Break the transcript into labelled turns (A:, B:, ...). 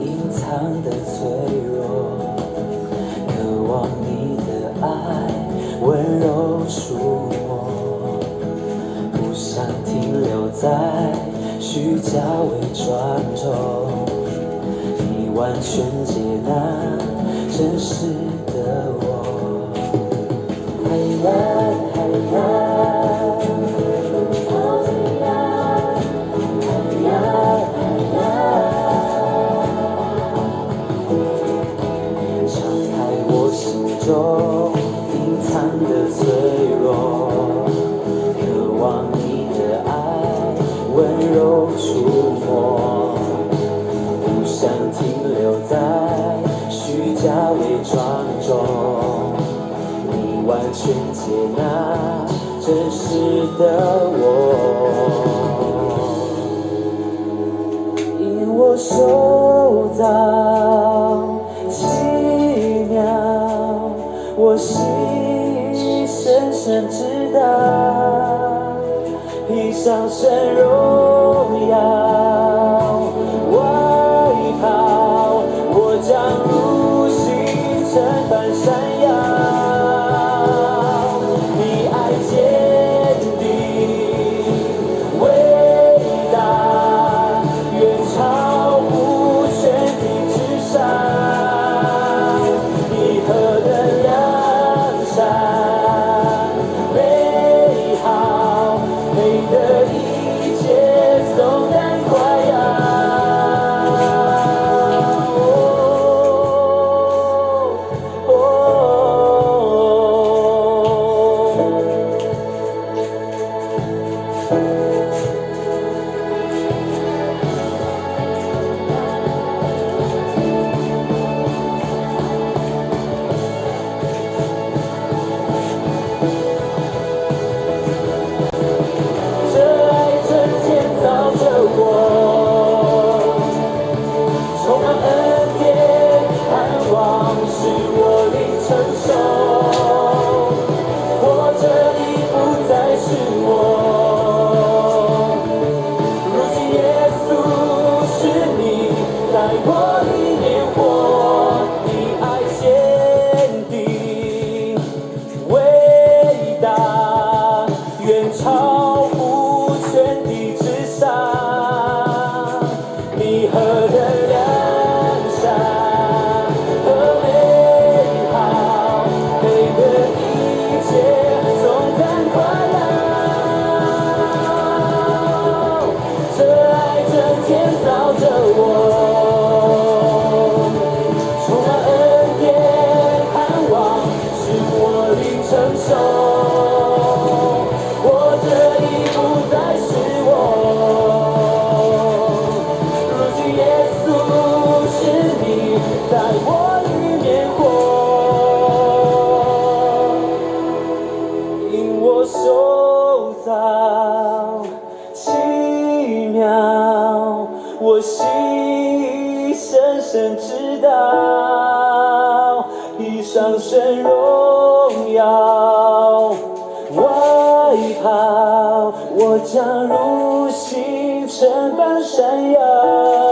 A: 隐藏的脆弱，渴望你的爱温柔触摸，不想停留在虚假伪装中，你完全接纳真实的我。隐藏的脆弱，渴望你的爱温柔触摸，不想停留在虚假伪装中，你完全接纳真实的我，因我受造奇妙。我心深深知道，披上神荣耀外袍，我将如星辰般闪耀。你爱坚定伟大，远超乎全地之上。你何等美好，美的一切颂赞快要。超乎全地之上，你何等良善和美好，美的一切颂赞快乐。这爱这建造着我，充满恩典盼望，使我灵成熟。在我里面活，因我受造奇妙，我心深深知道，披上神荣耀外袍，我将如星辰般闪耀。